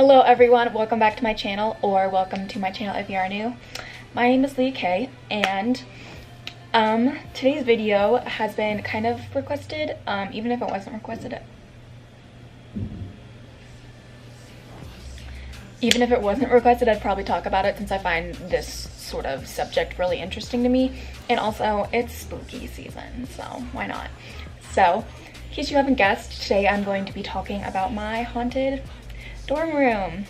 Hello everyone, welcome back to my channel, or welcome to my channel if you are new. My name is Leah Kay, and today's video has been kind of requested, even if it wasn't requested. Even if it wasn't requested, I'd probably talk about it since I find this sort of subject really interesting to me, and also it's spooky season, so why not? So, in case you haven't guessed, today I'm going to be talking about my haunted dorm room.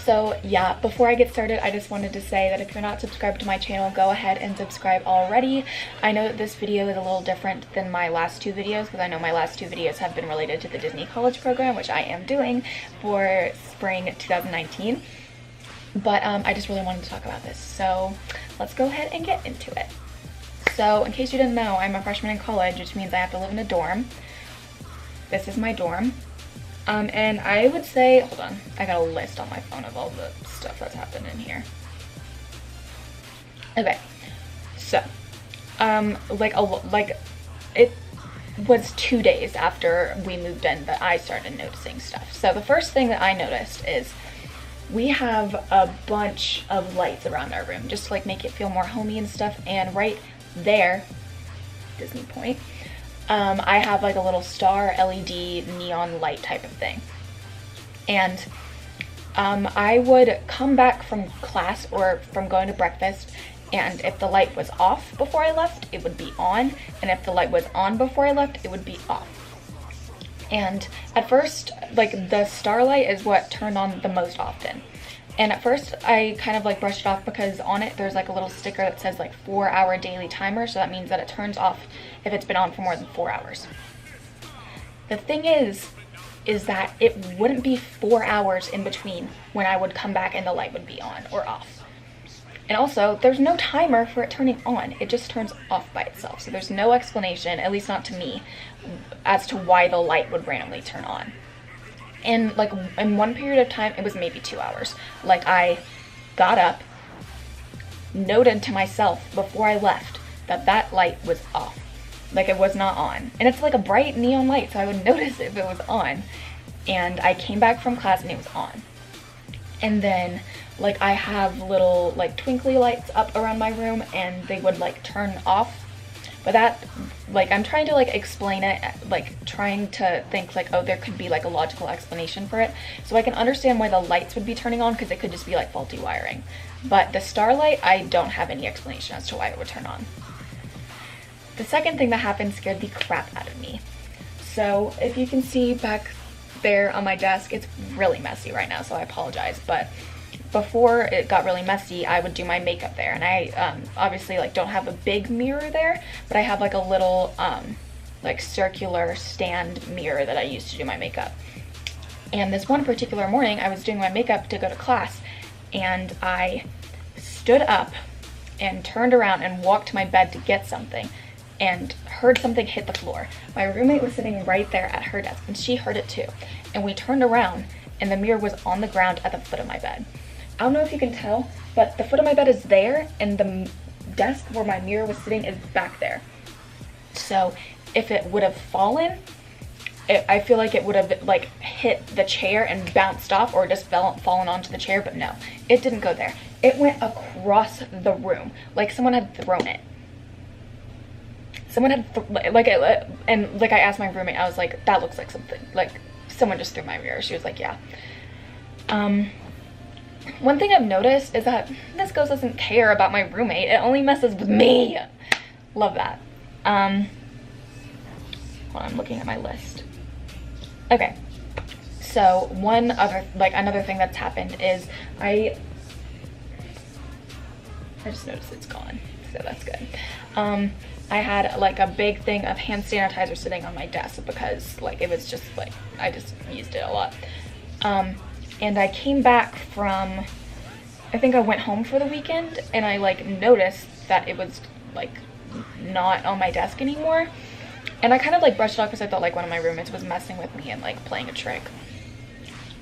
So yeah, before I get started, I just wanted to say that if you're not subscribed to my channel, go ahead and subscribe already. I know that this video is a little different than my last two videos, because I know my last two videos have been related to the Disney College program, which I am doing for spring 2019. But I just really wanted to talk about this, so let's go ahead and get into it. So in case you didn't know, I'm a freshman in college, which means I have to live in a dorm. This is my dorm. And I would say, hold on, I got a list on my phone of all the stuff that's happened in here. Okay, so, it was 2 days after we moved in that I started noticing stuff. So the first thing that I noticed is we have a bunch of lights around our room, just to like make it feel more homey and stuff, and right there, Disney Point, I have like a little star LED neon light type of thing. And I would come back from class or from going to breakfast, and if the light was off before I left, it would be on, and if the light was on before I left, it would be off. And at first, like, the starlight is what turned on the most often. And at first I kind of like brushed it off because on it there's like a little sticker that says like 4-hour daily timer, so that means that it turns off if it's been on for more than 4 hours. The thing is that it wouldn't be 4 hours in between when I would come back and the light would be on or off. And also, there's no timer for it turning on, it just turns off by itself. So there's no explanation, at least not to me, as to why the light would randomly turn on. And like in one period of time, it was maybe 2 hours. Like, I got up, noted to myself before I left that that light was off. Like, it was not on. And it's like a bright neon light, so I would notice if it was on. And I came back from class and it was on. And then, like, I have little like twinkly lights up around my room, and they would like turn off. But that, like, I'm trying to like explain it, like trying to think like, oh, there could be like a logical explanation for it, so I can understand why the lights would be turning on, because it could just be like faulty wiring. But the starlight, I don't have any explanation as to why it would turn on. The second thing that happened scared the crap out of me. So if you can see back there on my desk, it's really messy right now, so I apologize, but before it got really messy, I would do my makeup there, and I obviously like don't have a big mirror there, but I have like a little like circular stand mirror that I use to do my makeup. And this one particular morning, I was doing my makeup to go to class, and I stood up and turned around and walked to my bed to get something, and heard something hit the floor. My roommate was sitting right there at her desk, and she heard it too. And we turned around, and the mirror was on the ground at the foot of my bed. I don't know if you can tell, but the foot of my bed is there, and the desk where my mirror was sitting is back there. So if it would have fallen, I feel like it would have like hit the chair and bounced off, or just fallen onto the chair, but no, it didn't go there. It went across the room, like someone had thrown it. Someone had, and like I asked my roommate, I was like, that looks like something, like someone just threw my mirror. She was like, yeah. One thing I've noticed is that this ghost doesn't care about my roommate. It only messes with me. Love that. Hold on, I'm looking at my list. Okay. So another thing that's happened is I just noticed it's gone, so that's good. I had like a big thing of hand sanitizer sitting on my desk because like it was just like, I just used it a lot. And I came back from, I think I went home for the weekend, and I like noticed that it was like not on my desk anymore. And I kind of like brushed it off because I thought like one of my roommates was messing with me and like playing a trick.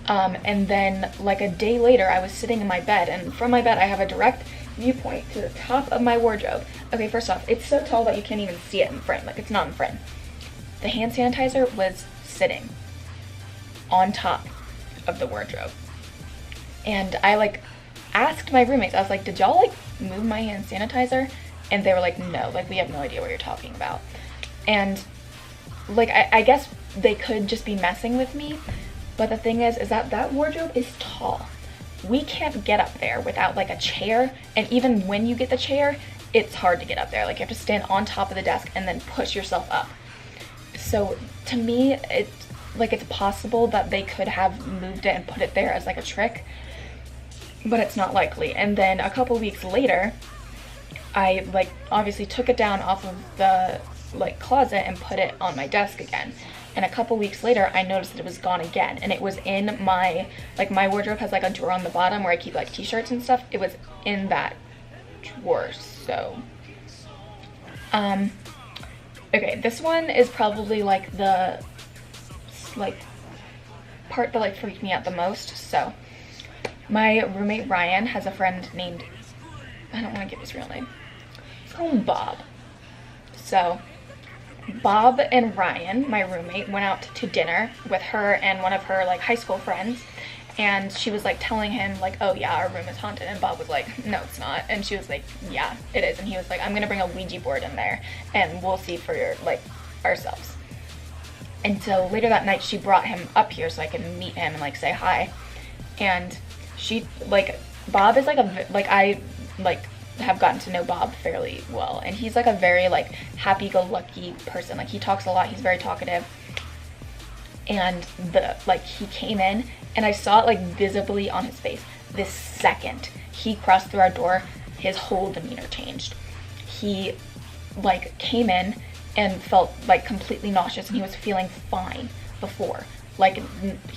And then like a day later, I was sitting in my bed, and from my bed I have a direct viewpoint to the top of my wardrobe. Okay, first off, it's so tall that you can't even see it in front, like it's not in front. The hand sanitizer was sitting on top of the wardrobe. And I like asked my roommates, I was like, did y'all like move my hand sanitizer? And they were like, no, like we have no idea what you're talking about. And like I guess they could just be messing with me, but the thing is that wardrobe is tall. We can't get up there without like a chair, and even when you get the chair, it's hard to get up there. Like you have to stand on top of the desk and then push yourself up. So to me, it's possible that they could have moved it and put it there as like a trick, but it's not likely. And then a couple weeks later, I like obviously took it down off of the like closet and put it on my desk again. And a couple weeks later, I noticed that it was gone again, and it was in my, like my wardrobe has like a drawer on the bottom where I keep like t-shirts and stuff. It was in that drawer. So okay, this one is probably like the like part that like freaked me out the most. So my roommate Ryan has a friend named, I don't want to give his real name, let's call him Bob. So Bob and Ryan, my roommate, went out to dinner with her and one of her like high school friends, and she was like telling him like, oh yeah, our room is haunted, and Bob was like, no it's not, and she was like, yeah it is, and he was like, I'm gonna bring a Ouija board in there and we'll see for ourselves. And so later that night she brought him up here so I could meet him and like say hi. And she like, Bob is like I have gotten to know Bob fairly well, and he's like a very like happy-go-lucky person. Like he talks a lot, he's very talkative. And he came in and I saw it like visibly on his face. This second he crossed through our door, his whole demeanor changed. He like came in and felt like completely nauseous, and he was feeling fine before. Like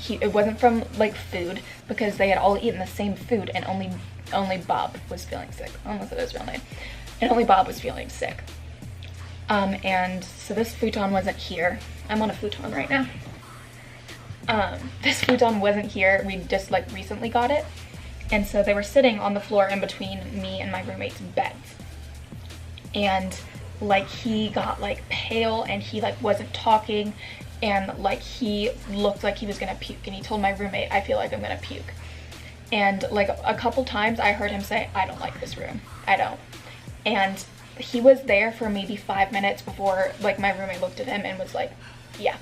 it wasn't from like food, because they had all eaten the same food, and only Bob was feeling sick. I almost said his real name. And only Bob was feeling sick. And so this futon wasn't here. I'm on a futon right now. This futon wasn't here. We just like recently got it. And so they were sitting on the floor in between me and my roommate's beds. And like he got like pale, and he like wasn't talking, and like he looked like he was gonna puke, and he told my roommate, I feel like I'm gonna puke. And like a couple times I heard him say, I don't like this room, I don't. And he was there for maybe 5 minutes before like my roommate looked at him and was like, yeah.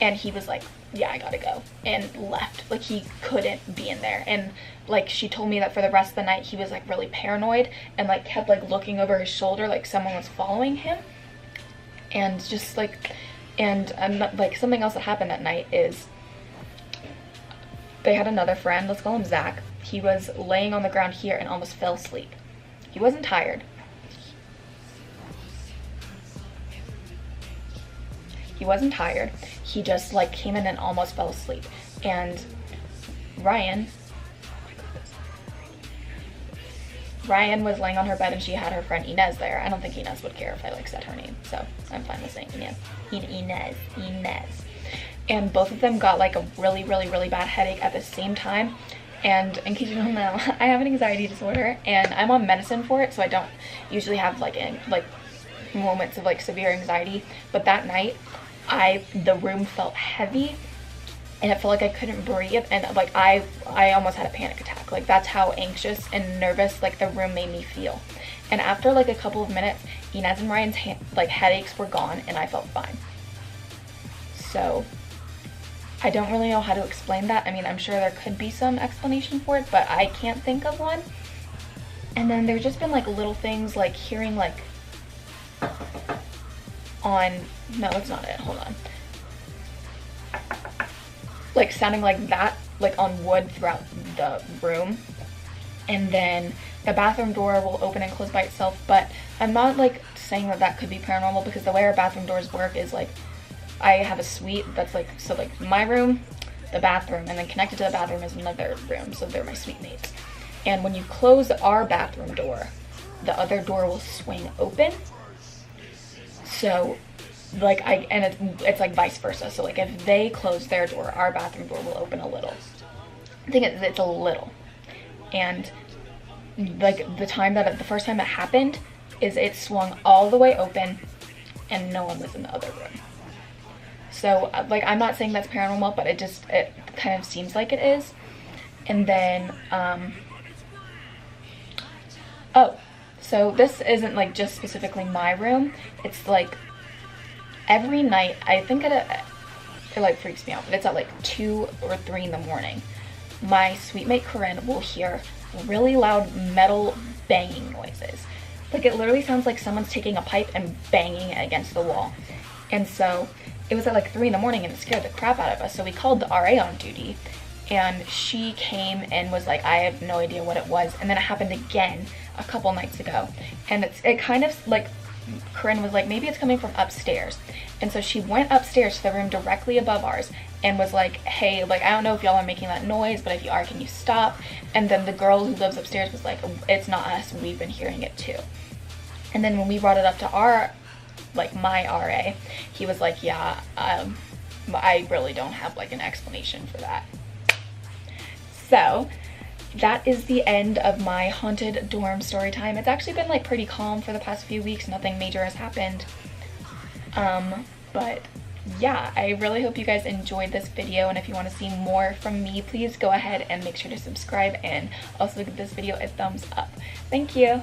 And he was like, yeah, I gotta go, and left. Like he couldn't be in there. And like she told me that for the rest of the night he was like really paranoid and like kept like looking over his shoulder like someone was following him. And just like, and like something else that happened that night is they had another friend, let's call him Zach. He was laying on the ground here and almost fell asleep. He wasn't tired. He wasn't tired. He just like came in and almost fell asleep. And Ryan was laying on her bed, and she had her friend Inez there. I don't think Inez would care if I like said her name, so I'm fine with saying Inez. And both of them got like a really bad headache at the same time. And in case you don't know, I have an anxiety disorder, and I'm on medicine for it, so I don't usually have like moments of like severe anxiety. But that night, the room felt heavy, and it felt like I couldn't breathe, and like I almost had a panic attack. Like that's how anxious and nervous like the room made me feel. And after like a couple of minutes, Inez and Ryan's headaches were gone, and I felt fine. So I don't really know how to explain that. I mean, I'm sure there could be some explanation for it, but I can't think of one. And then there's just been like little things like hearing like no, it's not it, hold on. Like sounding like that, like on wood throughout the room. And then the bathroom door will open and close by itself, but I'm not like saying that could be paranormal, because the way our bathroom doors work is like, I have a suite that's like, so like my room, the bathroom, and then connected to the bathroom is another room, so they're my suite mates. And when you close our bathroom door, the other door will swing open. So like it's like vice versa. So like if they close their door, our bathroom door will open a little. I think it's a little. And like the first time it happened is it swung all the way open, and no one was in the other room. So like, I'm not saying that's paranormal, but it kind of seems like it is. And then oh, so this isn't like just specifically my room. It's like every night, I think it like freaks me out, but it's at like 2 or 3 in the morning. My suite mate Corinne will hear really loud metal banging noises. Like, it literally sounds like someone's taking a pipe and banging it against the wall. And so it was at like 3 in the morning, and it scared the crap out of us. So we called the RA on duty, and she came and was like, I have no idea what it was. And then it happened again a couple nights ago. And it kind of like, Corinne was like, maybe it's coming from upstairs. And so she went upstairs to the room directly above ours and was like, hey, like, I don't know if y'all are making that noise, but if you are, can you stop? And then the girl who lives upstairs was like, it's not us, we've been hearing it too. And then when we brought it up to my RA, he was like, yeah, I really don't have like an explanation for that. So that is the end of my haunted dorm story time. It's actually been like pretty calm for the past few weeks. Nothing major has happened. But yeah, I really hope you guys enjoyed this video, and if you want to see more from me, please go ahead and make sure to subscribe and also give this video a thumbs up. Thank you.